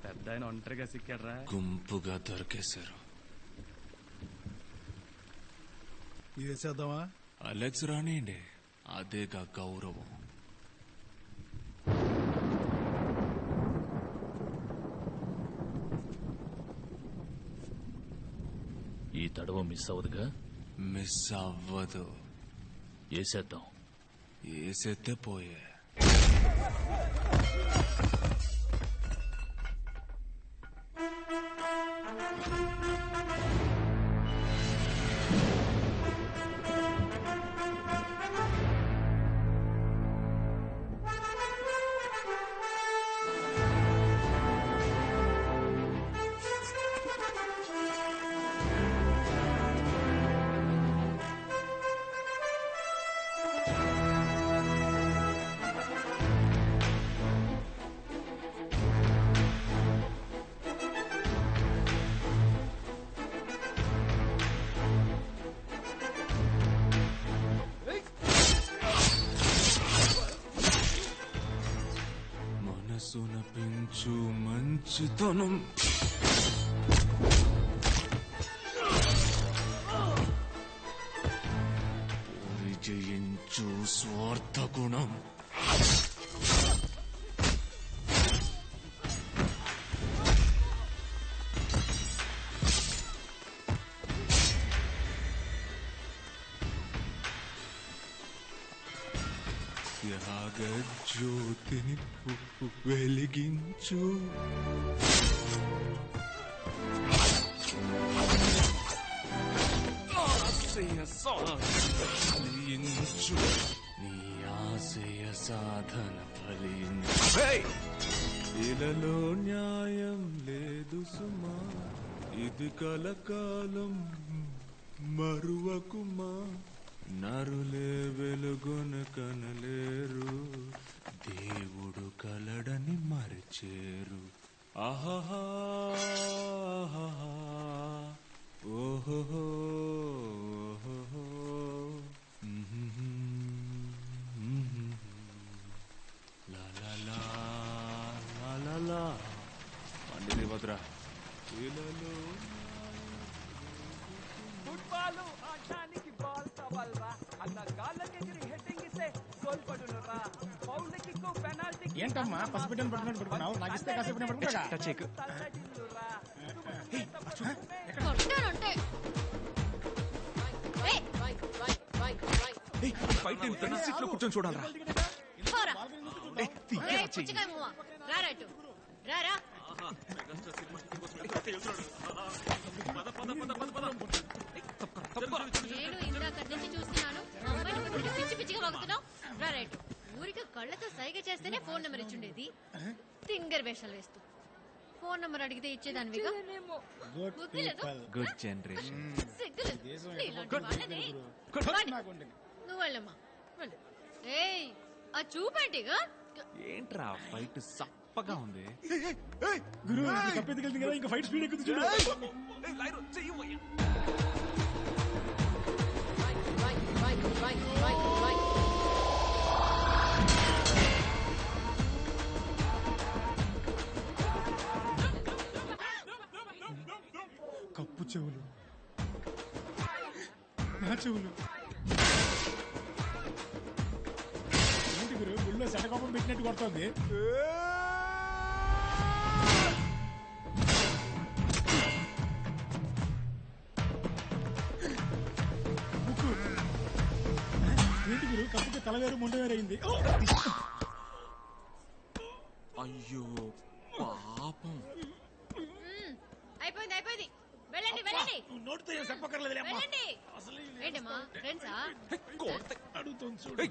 పెద్ద ఆయన ఒంటరిగా సిక్కాడ్రా. గుంపుగా దొరికేశారు. వేసేద్దామా? అలెక్స్ రానియండి, అదేగా గౌరవం. ఈ తడవ మిస్ అవ్వదుగా? మిస్ అవ్వదు. వేసేద్దాం. వేసేస్తే పోయే. మనసున పెంచు మంచితనం, పోరి జయించు స్వార్థ గుణం. త్యాగ జ్యోతిని వెలిగించు. ఆశయ ఫలించు, నీ ఆశయ సాధన ఫలించు. ఇలలో న్యాయం లేదు సుమా, ఇది కలకాలం మరువకుమా. నరులే వెలుగును కనలేరు, దేవుడు కలడని మరిచేరు. ఆహా ఓహో లా పండిరి భద్రా. ఇలలో ఫుట్బాల్ ఆడడానికి బాల్ కావాలరా, అన్న గాల్లకి హెడ్డింగ్ ఇస్తే గోల్ పడునురా. ఫౌల్ కిక్ పెనాల్టీ ఏంటమ్మా పసిబిడ్డను పట్టుకున్నట్టు పట్టుకున్నావు? నాకు ఇస్తే కాసేపు నేను పట్టుకుంటా. కూర్చొని చూడాలరా. నేను ఇందాక నుంచి చూస్తున్నాను, పిచ్చి పిచ్చిగా వాగుతున్నావు. రైట్, ఊరికి కళ్ళతో సైగ చేస్తేనే ఫోన్ నెంబర్ ఇచ్చుండేది. తింగర్ వేషాలు వేస్తూ ఫోన్ నెంబర్ అడిగితే ఇచ్చేదానివిగా. Good generation. నువ్వు వెళ్ళమ్మా. ఏయ్, ఆ చూపేంటిగా. ఏంట్రా ఫైట్ సప్పగా ఉంది. గురు కప్పెత్తుకెళ్తుంది కదా, ఇంకా ఫైట్ స్పీడ్ ఎక్కుతుంది చూడు. కప్పు చెవులు, నా చెవులు ఏంటి గురు, గుళ్ళో శటకోపం పెట్టినట్టు కొడుతుంది. ఏంటి గురు, కప్పుకి తలవేరు మొండవేరు అయింది. అయ్యో పాపం. అయిపోయింది అయిపోయింది, వెళ్ళండి వెళ్ళండి. నోటితో ఏం చెప్పక్కర్లేదు. ఏంటమ్మా ఫ్రెండ్సా? అడుగుతుంది చూడు.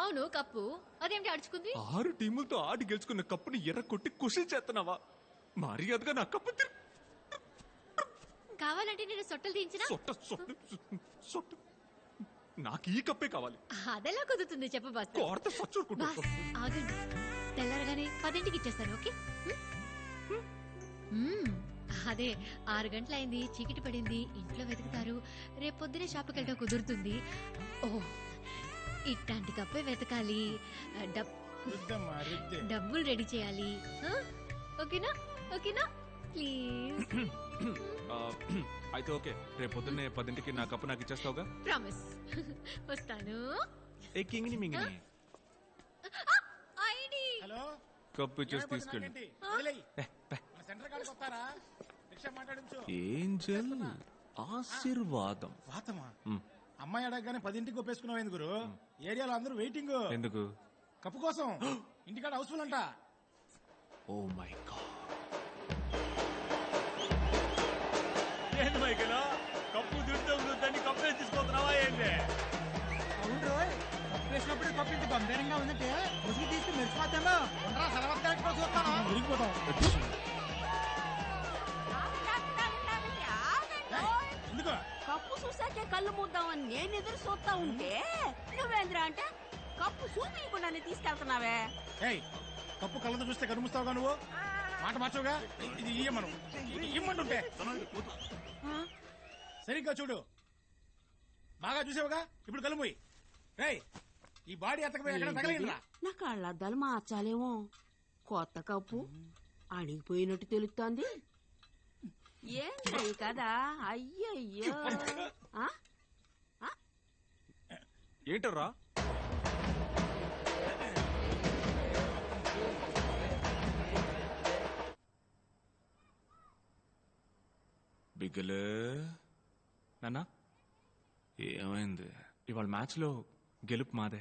అవును కప్పు, అదేమిటి అడుచుకుంది? 6 టీములతో ఆడి గెలుచుకున్న కప్పుని ఎర్ర కొట్టి కుషి చేస్తున్నావా? మర్యాదగా నా కప్పు కావాలంటే నేను సొట్టలు తీయించిన. నాకు ఈ కప్పే కావాలి. అదెలా కుదురుతుంది చెప్పు బాస్. ఆగండి, తెల్లారగానే 10ంటికి ఇచ్చేస్తాను. ఓకే? అదే 6 గంటలైంది, చీకటి పడింది, ఇంట్లో వెతుకుతారు, రేపు పొద్దునే షాప్కి వెళ్ళడం కుదురుతుంది. ఓ ఇట్లాంటి కప్పే వెతకాలి, రుద్దమ్మా, రుద్దే. డబ్బులు రెడీ చేయాలి. ఆ? ఓకేనా ఓకేనా ప్లీజ్. అయితే ఓకే, రేపు పొద్దున్నే 10ంటికి నా కప్పు నాకు ఇచ్చేస్తావుగా? ప్రామిస్. వస్తాను. ఏ కింగిని మింగిని ఐడి హలో, కప్పు ఇచ్చేసి తీసుకెళ్ళి. నాకేంటి? వదిలేయ్. మన సెంటర్ కాడికి వస్తారా? రిక్షా మాట్లాడించు. ఏంజల్ ఆశీర్వాదం. వాతమా? మ్. అమ్మాయి అడగగానే 10ంటికి ఒప్పేసుకున్నావు గురు. ఏరియాలో అందరూ వెయిటింగ్ ఎందుకు? కప్పు కోసం. ఇంటికాడ హౌస్ఫుల్ అంట. Oh my god. ఏంటి మైకేల్ కప్పు దుడ్డు కప్పే తీసుకుంటున్నావా ఏంటి? అవును రోయ్, కప్పు వేసినప్పుడు కప్పు ఇంత గంభీరంగా ఉందంటే ముసుగు తీసుకుని మెరిచిపోతాను. ఉండరా సెలవు కరెక్ట్గా చూస్తాను. విరిగిపోతాం. ఎందుకు? కప్పు చూసాకే కళ్ళు మూద్దామని నేను ఎదురు చూస్తా ఉంటే నువ్వేంద్రా అంటే కప్పు చూపించకుండానే తీసుకెళ్తున్నావే. ఏయ్, కప్పు కళ్ళతో చూస్తే కనుముస్తావుగా నువ్వు? మాట మార్చవుగా? ఇది ఇయ్యమను. ఇమ్మంటుంటే సరిగ్గా చూడు. బాగా చూసావుగా? ఇప్పుడు కళ్ళు పోయి. రేయ్, ఈ బాడీ ఎత్తకపోయి ఎక్కడ తగలేదురా? నా కళ్ళద్దాలు మార్చాలేమో. కొత్త కప్పు అణిగిపోయినట్టు తెలుస్తోంది. ఏంటి కదా? అయ్యయ్యో. ఆ? ఆ? ఏంటర్రా? బిగ్గలే నాన్న, ఏమైంది? ఇవాళ మ్యాచ్ లో గెలుపు మాదే.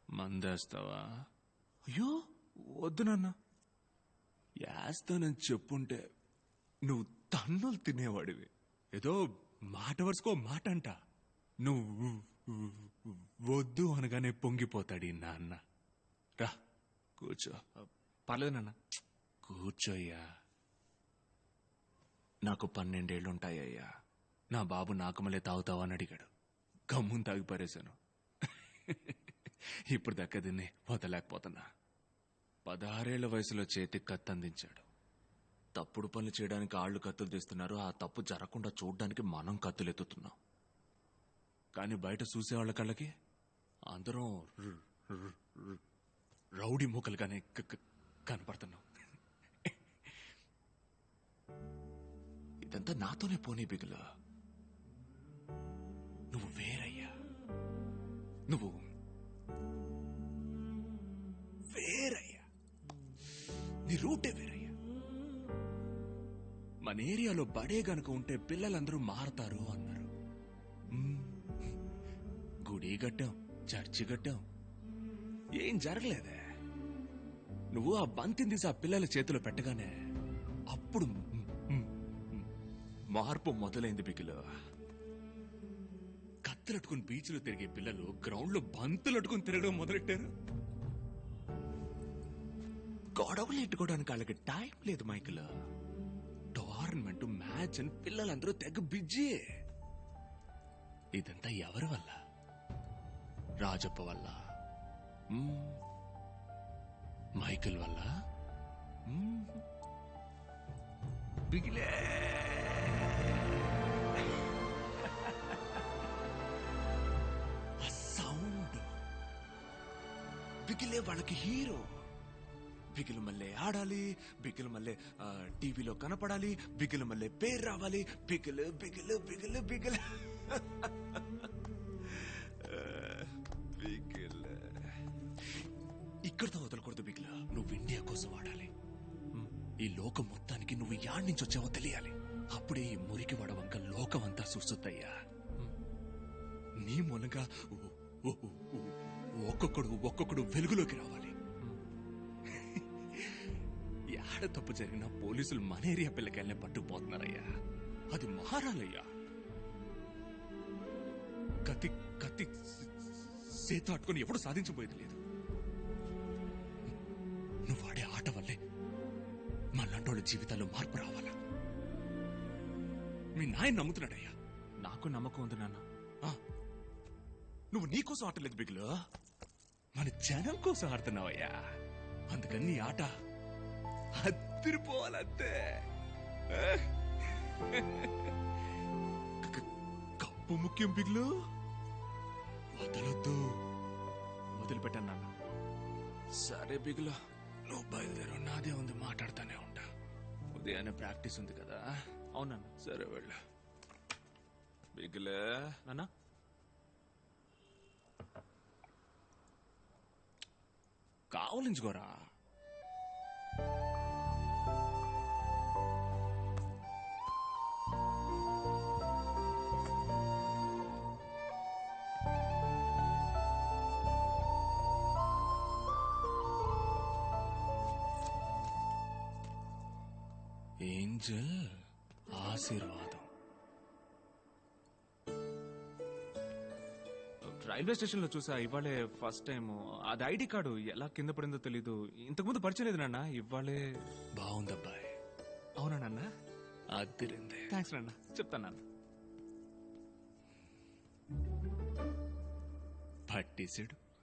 మందేస్తావా? అయ్యో వద్దు నాన్న, వేస్తానని చెప్పుంటే నువ్వు తన్నులు తినేవాడివి. ఏదో మాట వరుసుకో మాట అంట. నువ్వు వద్దు అనగానే పొంగిపోతాడు ఈ నాన్న. రా కూర్చో. పర్లేదు నాన్న, కూర్చోయ్యా. నాకు 12 ఏళ్లుంటాయ్యా. నా బాబు నాకు మళ్ళీ తాగుతావా అని అడిగాడు. గమ్మును తాగి పారేశాను. ఇప్పుడు దాకా దీన్ని వదలేకపోతున్నా. 16 ఏళ్ల వయసులో చేతికి కత్తి అందించాడు. తప్పుడు పనులు చేయడానికి ఆళ్లు కత్తులు తీస్తున్నారు, ఆ తప్పు జరగకుండా చూడ్డానికి మనం కత్తులు ఎత్తుతున్నాం. కానీ బయట చూసేవాళ్ళ కళ్ళకి అందరం రౌడీ మూకలుగానే కనపడుతున్నాం. ఇదంతా నాతోనే పోనీ బిగులు. నువ్వు వేరయ్యా, నువ్వు వేరయ్యా, నీ రూటే వేరయ్యా. మన ఏరియాలో బడే గనుక ఉంటే పిల్లలందరూ మారతారు అన్నారు. గుడి కట్టాం, చర్చి కట్టాం, ఏం జరగలేదే. నువ్వు ఆ బంతిని తీసి ఆ పిల్లల చేతిలో పెట్టగానే అప్పుడు మార్పు మొదలైంది బిగులు. కత్తులట్టుకుని బీచ్లో తిరిగే పిల్లలు గ్రౌండ్ లో బంతులట్టుకుని తిరగడం మొదలెట్టారు. గొడవలు ఎట్టుకోవడానికి వాళ్ళకి టైం లేదు మైకిల్. టోర్నమెంట్ మ్యాచ్ అని పిల్లలందరూ తెగ బిజీ. ఇదంతా ఎవరి వల్ల? రాజప్ప వల్ల, మైకిల్ వల్ల, బిగిలే. సౌండ్ బిగిలే వాళ్ళకి హీరో. బిగిలు మళ్ళీ ఆడాలి, బిగిలు మళ్ళీ టీవీలో కనపడాలి, బిగిలు మళ్ళీ పేరు రావాలి. బిగిలు బిగిలు బిగిలు బిగిలు బిగిలు. ఇక్కడితో వదలకూడదు బిగిలు. నువ్వు ఇండియా కోసం ఆడాలి. ఈ లోకం మొత్తానికి నువ్వు యాడ్ నుంచి వచ్చావో తెలియాలి. అప్పుడే ఈ మురికి వడవంక లోకం అంతా చూస్తుందయ్యా. నీ మూలంగా ఒక్కొక్కడు వెలుగులోకి రావాలి. ఆడ తప్పు జరిగిన పోలీసులు మన ఏరియా పిల్లకాయలనే పట్టుకుపోతున్నారయ్యా. అది మారాలయ్యా. కత్తి కత్తి చేత పట్టుకుని ఎప్పుడు సాధించబోయేది లేదు. నువ్వు ఆడే ఆట వల్లే మనలాంటోళ్ళ జీవితాల్లో మార్పు రావాలా. మీ నాయన నమ్ముతున్నాడయ్యా. నాకు నమ్మకం ఉంది నాన్న. నువ్వు నీకోసం ఆటలేదు బిగులు, మన జనం కోసం ఆడుతున్నావయ్యా. అందుకని నీ ఆట అదిరిపోవాలంతే. కప్పు ముఖ్యం బిగ్లు, వదలొద్దు. వదిలిపెట్టాను నాన్న. సరే బిగ్లు, నువ్వు బయలుదేరు, నాదే ఉంది, మాట్లాడుతూనే ఉంటా. ఉదయాన్నే ప్రాక్టీస్ ఉంది కదా. అవునా? సరే వెళ్ళు. బిగ్లే నాన్న, కావలించుకోరా. ఏంజల్ ఆశీర్వాదం. రైల్వే స్టేషన్ లో చూసా ఇవాళే ఫస్ట్ టైం. అది ఐడి కార్డు ఎలా కింద పడిందో తెలీదు. ఇంతకుముందు పరిచయం లేదు నాన్న. ఇవాళే బాగుందబ్బాయి. అవునా నాన్న? అదిరింది. థ్యాంక్స్ నాన్న, చెప్తాను నాన్న. పట్టేసాడు.